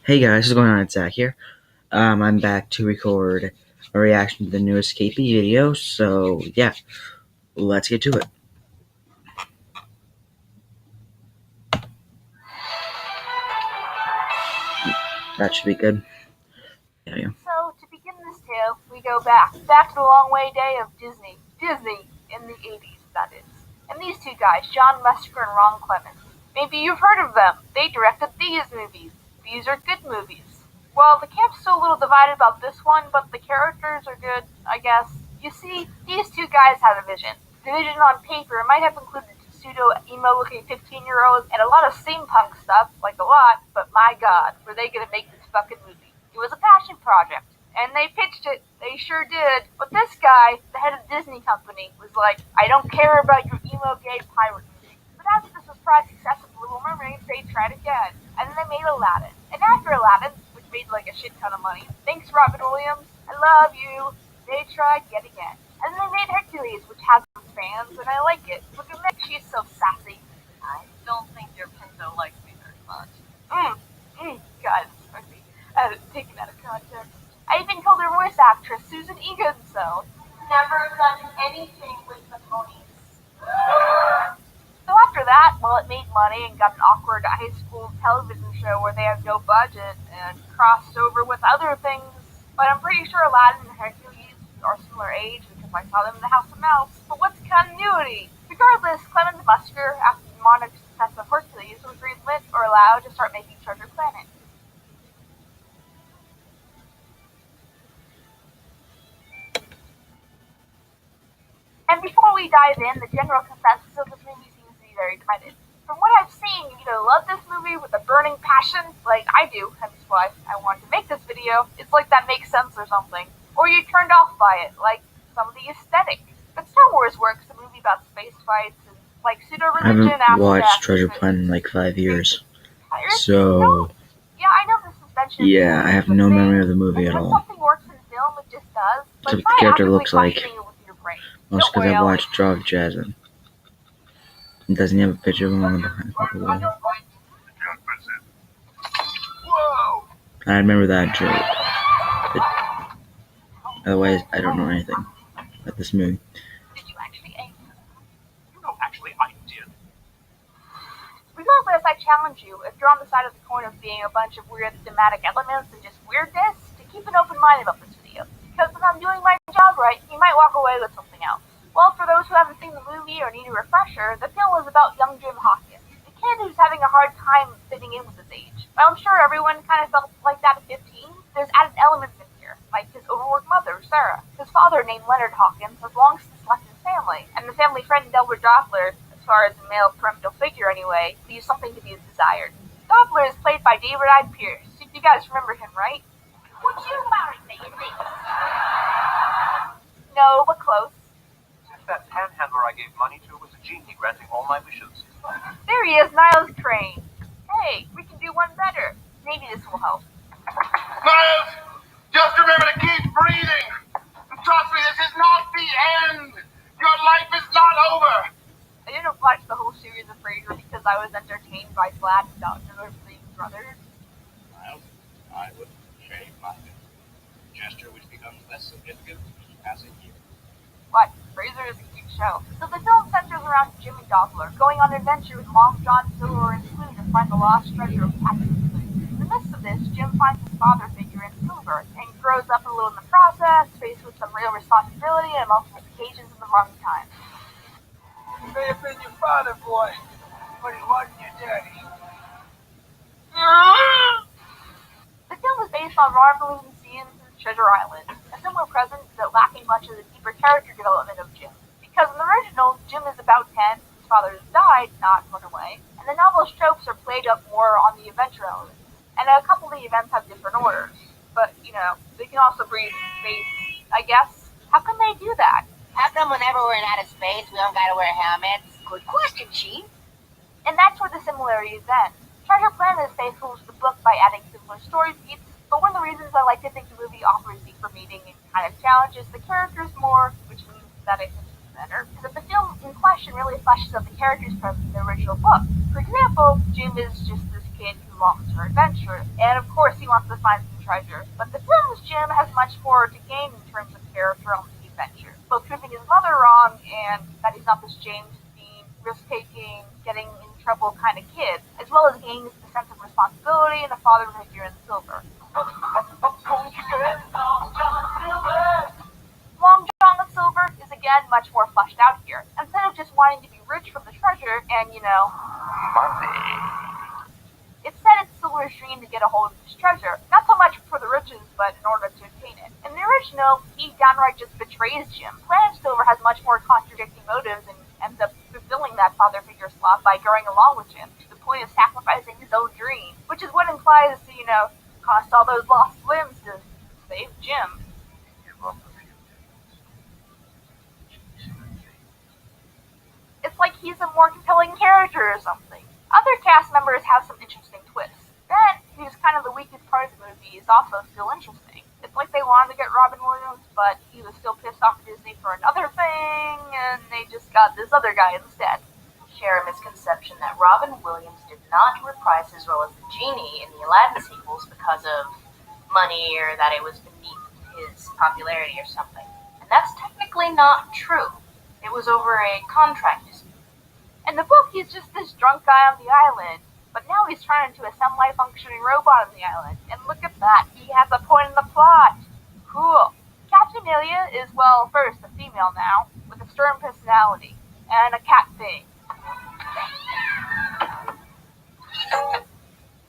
Hey guys, what's going on? It's Zach here. I'm back to record a reaction to the new Escapee video, so yeah, let's get to it. That should be good. Yeah. So, to begin this tale, we go back to the long way day of Disney in the 80s, that is. And these two guys, John Musker and Ron Clements. Maybe you've heard of them. They directed these movies. These are good movies. Well, the camp's still a little divided about this one, but the characters are good, I guess. You see, these two guys had a vision. The vision on paper might have included pseudo-emo-looking 15-year-olds and a lot of steampunk stuff, like a lot, but my god, were they gonna make this fucking movie. It was a passion project, and they pitched it. They sure did. But this guy, the head of the Disney company, was like, I don't care about your emo gay pirate movie. But after the surprise success of Little Mermaid, they tried again. And then they made Aladdin. And after Aladdin, which made like a shit ton of money, thanks Robin Williams, I love you, they tried yet again. And then they made Hercules, which has some fans, and I like it. Look at Meg, she's so sassy. I don't think your Pinto likes me very much. God, taken out of context. I even told her voice actress, Susan Egan, so. Never done anything with the ponies. So after that, well, it made money and got an awkward high school television show where they have no budget and crossed over with other things. But I'm pretty sure Aladdin and Hercules are similar age because I saw them in the House of Mouse. But what's continuity? Regardless, Clement Musker, after the demonic success of Hercules, was greenlit or allowed to start making Treasure Planet. And before we dive in, the general consensus of this movie seems to be very divided. From what I've seen, you either love this movie with a burning passion, like I do, hence why I wanted to make this video, it's like that makes sense or something, or you're turned off by it, like some of the aesthetic. But Star Wars works, a movie about space fights and like pseudo-religion I haven't watched death, Treasure Planet in like 5 years, so so yeah, I know the suspension. yeah, I have no memory of the movie at when all. something works in film, it just does. But That's what the character looks like. questioning it with your brain. Most Don't because I've worry, watched Draw of Jasmine. Doesn't he have a picture of him on the wall? I remember that joke. Otherwise, I don't know anything about this movie. Did you actually aim? No, actually, I did. Regardless, I challenge you, if you're on the side of the coin of being a bunch of weird thematic elements and just weirdness, to keep an open mind about this video. Because if I'm doing my job right, you might walk away with something else. Well, for those who haven't seen the movie or need a refresher, the film is about young Jim Hawkins, a kid who's having a hard time fitting in with his age. While I'm sure everyone kind of felt like that at 15, there's added elements in here, like his overworked mother, Sarah. His father, named Leonard Hawkins, has long since left his family, and the family friend Delbert Doppler, as far as a male parental figure anyway, leaves something to be desired. Doppler is played by David Hyde Pierce. You guys remember him, right? Would you marry me, please? No, but close. Since that panhandler I gave money to was a genie granting all my wishes. There he is, Niles Crane. Hey, we can do one better. Maybe this will help. Miles, just remember to keep breathing. Trust me, this is not the end. Your life is not over. I didn't watch the whole series of Frasier because I was entertained by Vlad and Dr. Lee's brothers. Miles, I would shave my head. A gesture which becomes less significant with each passing year. What? Frasier is a cute show. So the film centers around Jim and Doppler going on an adventure with Long John Silver and Sue to find the lost treasure of Captain Flint. In the midst of this, Jim finds his father figure in Silver and grows up a little in the process, faced with some real responsibility and multiple occasions in the wrong time. You may have been your father, boy, but he wasn't your daddy. The film is based on Robert Louis Stevenson's Treasure Island, a similar present but lacking much of the deeper character development of Jim. Because in the original, Jim is about 10, his father has died, not run away, and the novel's tropes are played up more on the adventure elements. And a couple of the events have different orders. But, they can also breathe space, I guess. How can they do that? How come whenever we're in outer space, we don't gotta wear helmets? Good question, Chief. And that's where the similarities end. Treasure Planet is faithful to the book by adding similar story beats, but one of the reasons I like to think the movie offers deeper meaning and kind of challenges the characters more, which means that I think it's better, is that the film in question really fleshes out the characters from the original book. For example, Jim is just this kid who longs for adventure, and of course he wants to find some treasure. But the film's Jim has much more to gain in terms of character on the adventure, both proving his mother wrong and that he's not this James Dean, risk-taking, getting in trouble kind of kid, as well as gaining the sense of responsibility and a father figure in Silver. Long John the Silver is again much more fleshed out here. Instead of just wanting to be rich from the treasure and, Money. it's said it's Silver's dream to get a hold of this treasure, not so much for the riches, but in order to obtain it. In the original, he downright just betrays Jim. Planet Silver has much more contradicting motives and ends up fulfilling that father figure slot by going along with Jim, to the point of sacrificing his own dream, which is what implies to, cost all those lost limbs to save Jim. It's like he's a more compelling character or something. Other cast members have some interesting twists. Ben, who's kind of the weakest part of the movie, is also still interesting. It's like they wanted to get Robin Williams, but he was still pissed off at Disney for another thing, and they just got this other guy instead. Share a misconception that Robin Williams did not reprise his role as the genie in the Aladdin sequels because of money or that it was beneath his popularity or something. And that's technically not true. It was over a contract dispute. In the book, he's just this drunk guy on the island, but now he's turned into a semi-functioning robot on the island, and look at that, he has a point in the plot. Cool. Captain Amelia is, well, first a female now, with a stern personality, and a cat thing.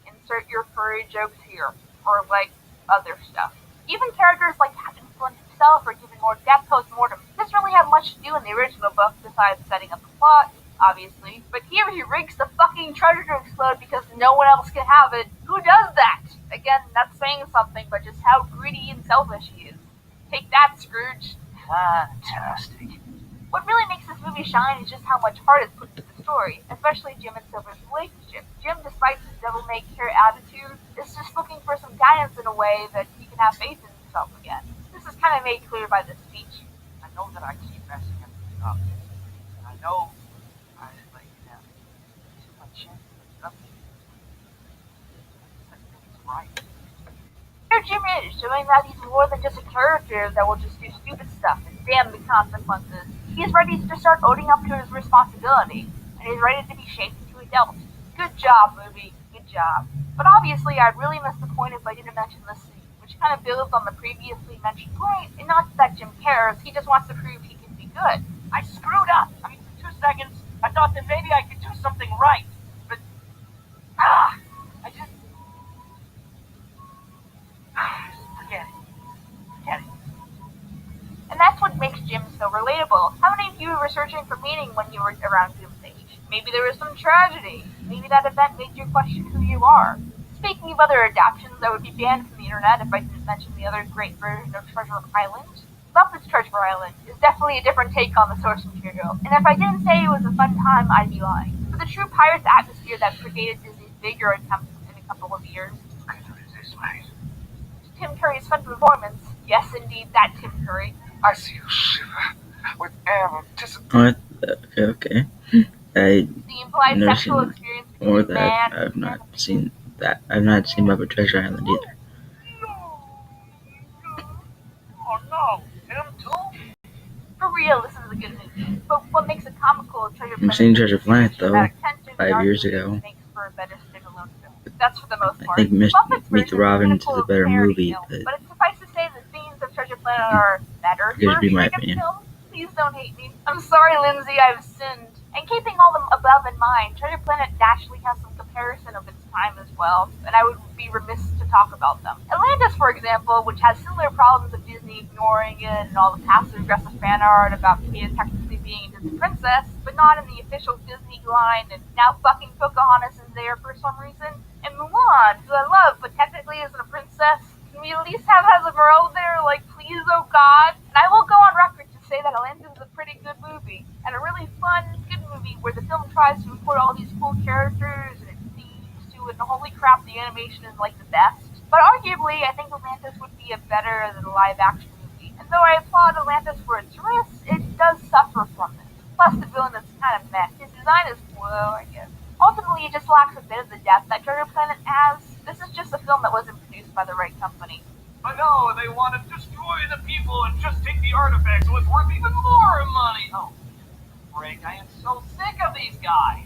Insert your furry jokes here, or like other stuff. Even characters like Captain Flint himself are given more depth post-mortem. He doesn't really have much to do in the original book besides setting up the plot, obviously, but here he rigs the fucking treasure to explode because no one else can have it. Who does that? Again, that's saying something, but just how greedy and selfish he is. Take that, Scrooge. Fantastic. What really makes this movie shine is just how much heart is put into the story, especially Jim and Silver's relationship. Jim, despite his devil-may-care attitude, is just looking for some guidance in a way that he can have faith in himself again. This is kind of made clear by this speech. I know that I keep messing everything up. And I know I should let you down. This is my chance to make it up to you. I think it's right. Here Jim is, showing that he's more than just a character that will just do stupid stuff and damn the consequences. He's ready to start owning up to his responsibility, and he's ready to be shaped into adult. Good job, movie. Good job. But obviously, I'd really miss the point if I didn't mention this scene, which kind of builds on the previously mentioned point, and not that Jim cares, he just wants to prove he can be good. I screwed up. I mean, for 2 seconds, I thought that maybe I could do something right. But, I just... Forget it. Forget it. And that's what makes Jim so relatable. How many of you were searching for meaning when you were around Jim's age? Maybe there was some tragedy. Maybe that event made you question who you are. Speaking of other adaptations that would be banned from the internet if I didn't mention the other great version of Treasure Island, Muppets Treasure Island is definitely a different take on the source material, and if I didn't say it was a fun time, I'd be lying. For the true Pirates atmosphere that predated Disney's bigger attempts in a couple of years, Tim Curry's fun performance, yes indeed, that Tim Curry, I see you shiver with air of anticipation. What? Okay. the implied Never sexual seen experience Or between that man I've not seen that. I've not seen Muppet Treasure Island either. Oh no, him too? For real, this is a good movie. But what makes it comical, Treasure Planet... I've seen Treasure Planet, though, dramatic tension, 5 years arguably ago. Makes for a better standalone film. That's for the most I part. think Muppets Meet the version Robins full is a of better parody movie, films, but it's suffice to say the themes of Treasure Planet are better Here's for be my remake of opinion. film. Please don't hate me. I'm sorry, Lindsay, I've sinned. And keeping all the above in mind, Treasure Planet naturally has some comparison of its time as well, and I would be remiss to talk about them. Atlantis, for example, which has similar problems of Disney ignoring it and all the passive-aggressive fan art about Kate technically being a Disney princess, but not in the official Disney line, and now fucking Pocahontas is there for some reason. And Mulan, who I love, but technically isn't a princess. Can we at least have Esmeralda there? Like, please, oh god. And I will go on record to say that Atlantis is a pretty good movie, and a really fun, good movie where the film tries to import all these cool characters and it themes to it, and holy crap, the animation is like the best. But arguably, I think Atlantis would be a better than live-action movie. And though I applaud Atlantis for its risks, it does suffer from it. Plus, the villain is kind of meh. His design is slow, I guess. Ultimately, it just lacks a bit of the depth that Treasure Planet has. This is just a film that wasn't produced by the right company. I know, they want to destroy the people and just take the artifacts so it's worth even more money. Oh, Frank, I am so sick of these guys.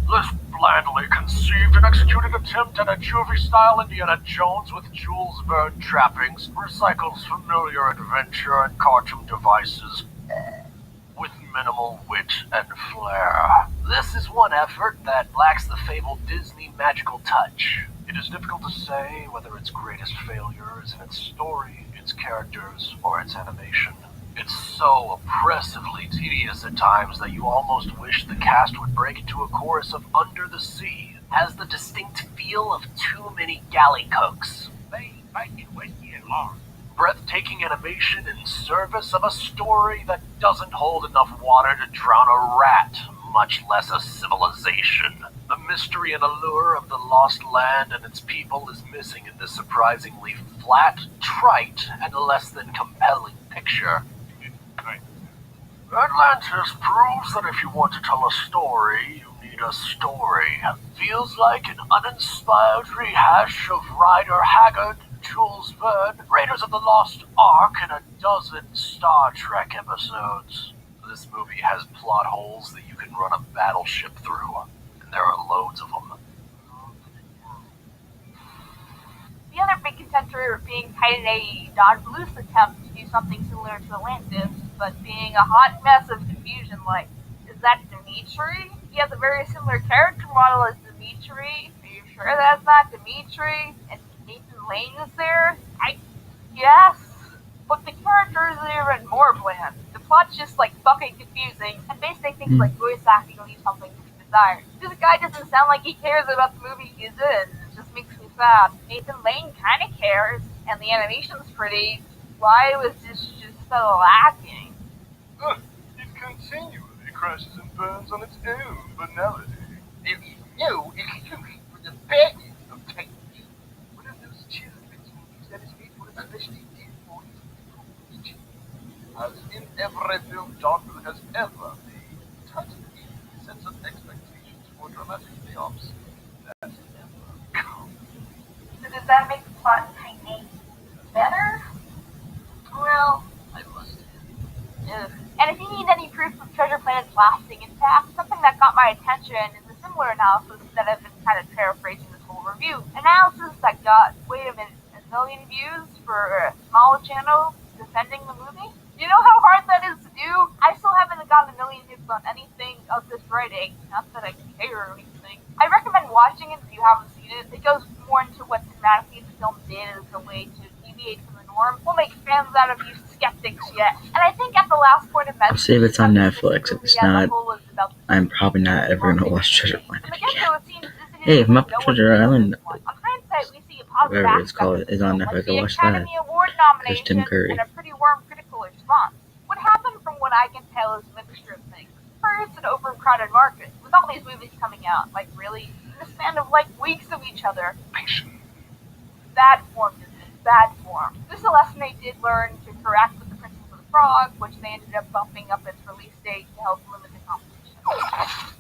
This blandly conceived and executed attempt at a juvie-style Indiana Jones with Jules Verne trappings recycles familiar adventure and cartoon devices with minimal wit and flair. This is one effort that lacks the fabled Disney magical touch. It is difficult to say whether its greatest failure is in its story, its characters, or its animation. It's so oppressively tedious at times that you almost wish the cast would break into a chorus of Under the Sea. Has the distinct feel of too many galley cokes. They make it whiskey and Lawrence. Breathtaking animation in service of a story that doesn't hold enough water to drown a rat, much less a civilization. The mystery and allure of the lost land and its people is missing in this surprisingly flat, trite, and less than compelling picture. Atlantis proves that if you want to tell a story, you need a story. Feels like an uninspired rehash of Rider Haggard, Jules Verne, Raiders of the Lost Ark, and a dozen Star Trek episodes. This movie has plot holes that you can run a battleship through, and there are loads of them. The other big contender being kind of a Don Bluth attempt to do something similar to Atlantis, but being a hot mess of confusion like, is that Dimitri? He has a very similar character model as Dimitri. Are you sure that's not Dimitri? And Nathan Lane is there? Yes. But the characters are even more bland. The plot's just like fucking confusing, and basic things like voice acting leave something to be desired. This guy doesn't sound like he cares about the movie he's in. It just makes me sad. Nathan Lane kinda cares, and the animation's pretty. Why was this just so lacking? It continually crashes and burns on its own banality. There is no excuse for the badness of Titan. One of those children's movies that is made for especially dear boys and girls. As in every film John Bluth has ever made, Titan sets up expectations for dramatic payoffs that never come. So does that make the plot tiny better? Well, I must ugh. And if you need any proof of Treasure Planet's lasting impact, something that got my attention is a similar analysis that I've been kind of paraphrasing this whole review. Analysis that got, wait a minute, 1 million views for a small channel defending the movie? You know how hard that is to do? I still haven't gotten 1 million hits on anything of this writing, not that I care or anything. I recommend watching it if you haven't seen it. It goes more into what thematically the film did as a way to deviate from the norm. We'll make fans out of you skeptics yet. And I think at the last point of mention, See if it's on Netflix. If it's not, I'm probably not ever gonna watch Treasure Planet again. Hey, if Muppet Treasure Island, On hindsight, we see a positive whatever it's aspect called, of is the on film, Netflix. like Go the watch that. Academy Award There's Tim nomination Curry. and a pretty warm critical response. What happened from what I can tell is a mixture of things. First, an overcrowded market, with all these movies coming out, like really, in the span of like weeks of each other. Bad form, bad form. This is a lesson they did learn to correct with The Princess of the Frog, which they ended up bumping up its release date to help limit the competition.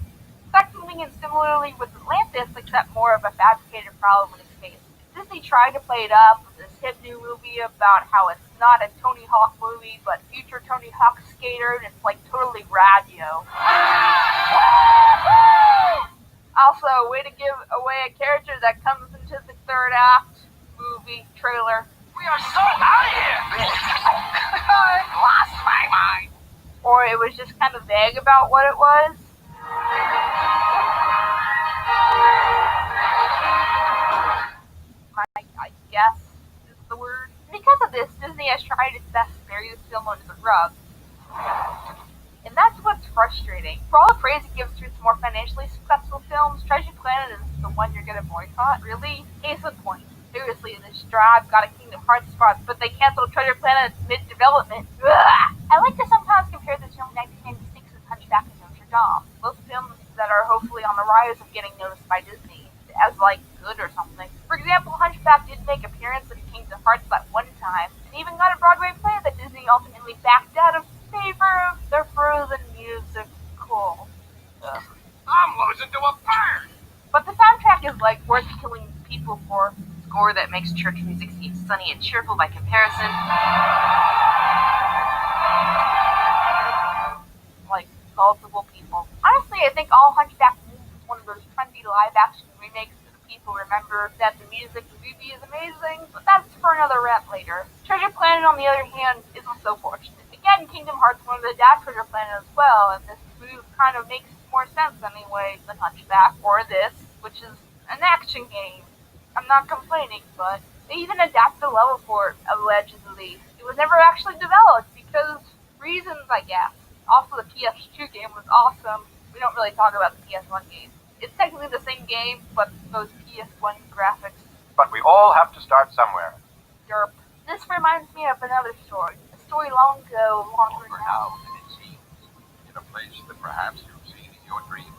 Secondly, and similarly with Atlantis, except more of a fabricated problem in its case, Disney tried to play it up with this hip new movie about how it's not a Tony Hawk movie, but future Tony Hawk skater, and it's like totally radio. Also, way to give away a character that comes into the third act, movie, trailer. We are so out of here! I lost my mind. Or it was just kind of vague about what it was. I guess is the word. Because of this, Disney has tried its best to bury this film under the rug. And that's what's frustrating. For all the praise it gives to its more financially successful films, Treasure Planet is the one you're gonna boycott? Really? Case in point. Seriously, this drive got a Kingdom Hearts spot, but they canceled Treasure Planet mid-development. Ugh! I like to sometimes compare this film 1996 with Hunchback of Notre Dame. Both films that are hopefully on the rise of getting noticed by Disney as, like, good or something. For example, Hunchback did make appearance in Kingdom Hearts that one time, and even got a Broadway play that Disney ultimately backed out of favor of their Frozen musical. I'm responsible for. Score that makes church music seem sunny and cheerful by comparison. Like multiple people. Honestly, I think All Hunchback Moon is one of those trendy live-action remakes that people remember that the music in the movie is amazing, but that's for another rant later. Treasure Planet, on the other hand, isn't so fortunate. Again, Kingdom Hearts wanted to adapt Treasure Planet as well, and this move kind of makes more sense anyway than Hunchback, or this, which is an action game. I'm not complaining, but they even adapted the level for it, allegedly. It was never actually developed because reasons, I guess. Also, the PS2 game was awesome. We don't really talk about the PS1 game. It's technically the same game, but those PS1 graphics. But we all have to start somewhere. Derp. This reminds me of another story. A story long ago, longer For now. now, it seems, in a place that perhaps you've seen in your dreams.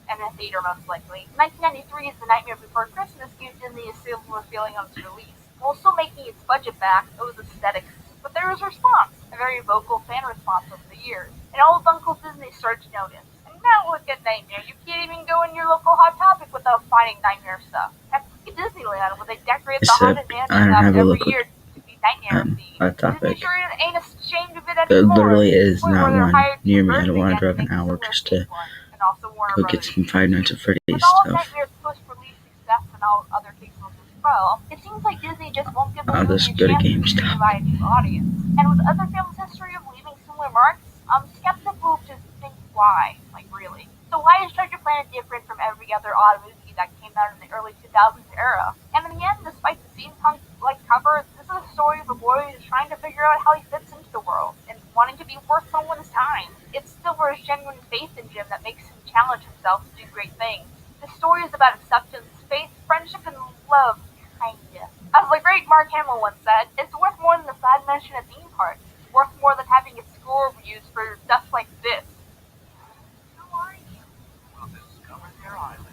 And a theater, most likely. 1993's The Nightmare Before Christmas gave Disney a similar feeling on its release. While still making its budget back, it was aesthetics. But there was a response, a very vocal fan response over the years. And old Uncle Disney started to notice. And now look at Nightmare. You can't even go in your local Hot Topic without finding Nightmare stuff. Heck, look at Disneyland, where they decorate the Except Haunted Mansion I don't up have a every local year to be Nightmare themed. Hot Topic. Disney sure ain't ashamed of it There anymore. literally is Where not they're one hired near me. I converting don't want to again drive an make hour similar just to themed ones. And also Warner go get Brothers. some Five Nights at Freddy's With all of stuff. Nightmare's post-release success and all other titles as well, it seems like Disney just won't give the I'll movie just a go to chance to GameStop. by a new audience. And with other films' history of leaving similar marks, I'm skeptical to think why. Like, really. So why is Treasure Planet different from every other odd movie that came out in the early 2000s era? And in the end, despite the steampunk-like cover, this is a story of a boy who's trying to figure out how he fits into the world and wanting to be worth someone's time. It's still his genuine faith in Jim that makes him challenge himself to do great things. The story is about acceptance, faith, friendship, and love, kinda. As the great Mark Hamill once said, it's worth more than the side mention at theme parks. It's worth more than having its score used for stuff like this. Who are you? We'll discover their island.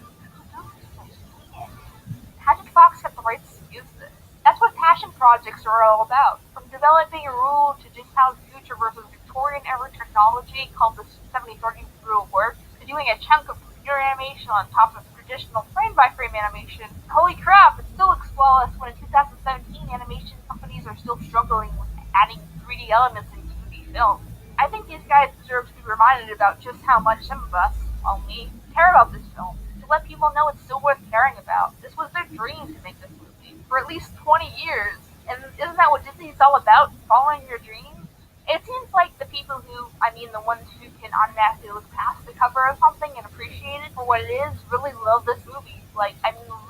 Magic Fox got the rights to use this. That's what passion projects are all about. From developing a rule to just how future versus Victorian-era technology called the 70-30 rule works, to doing a chunk of computer animation on top of traditional frame-by-frame animation. Holy crap, it still looks flawless when in 2017 animation companies are still struggling with adding 3D elements in 2D films. I think these guys deserve to be reminded about just how much some of us, well me, care about this film. To let people know it's still worth caring about. This was their dream to make this movie for at least 20 years. And isn't that what Disney's all about? Following your dreams? It seems like the people who, the ones who can automatically look past the cover of something and appreciate it for what it is, really love this movie.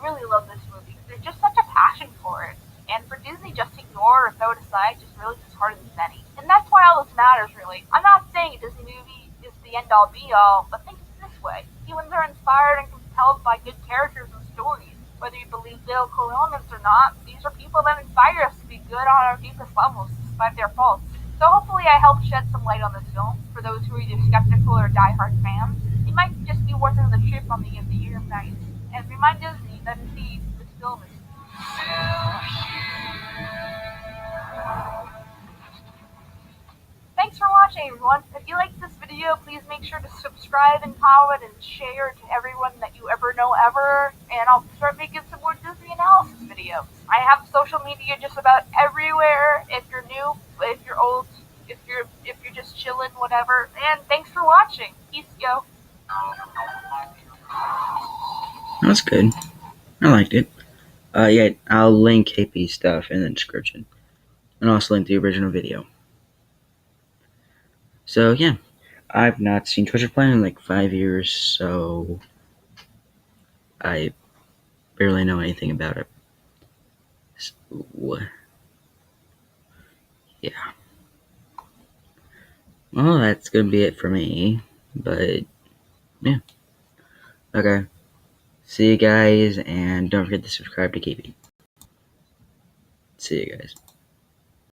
Really love this movie. There's just such a passion for it. And for Disney just to ignore or throw it aside just really disheartens many. And that's why all this matters, really. I'm not saying a Disney movie is the end-all be-all, but think of it this way. Humans are inspired and compelled by good characters and stories. Whether you believe biblical elements or not, these are people that inspire us to be good on our deepest levels, despite their faults. So hopefully I helped shed some light on this film, for those who are either skeptical or die-hard fans. It might just be worth the trip on the end of the year night, and remind Disney that indeed, this film is Thanks for watching, everyone. If you liked this video, please make sure to subscribe and comment and share to everyone that you ever know ever. And I'll start making some more Disney analysis videos. I have social media just about everywhere. If you're new, if you're old, if you're just chilling, whatever. And thanks for watching. Peace, yo. That's good. I liked it. Yeah, I'll link KP's stuff in the description. And also link the original video. So, yeah. I've not seen Treasure Planet in like 5 years, so I barely know anything about it. So, yeah. Well, that's gonna be it for me. But, yeah. Okay. See you guys, and don't forget to subscribe to KP. See you guys.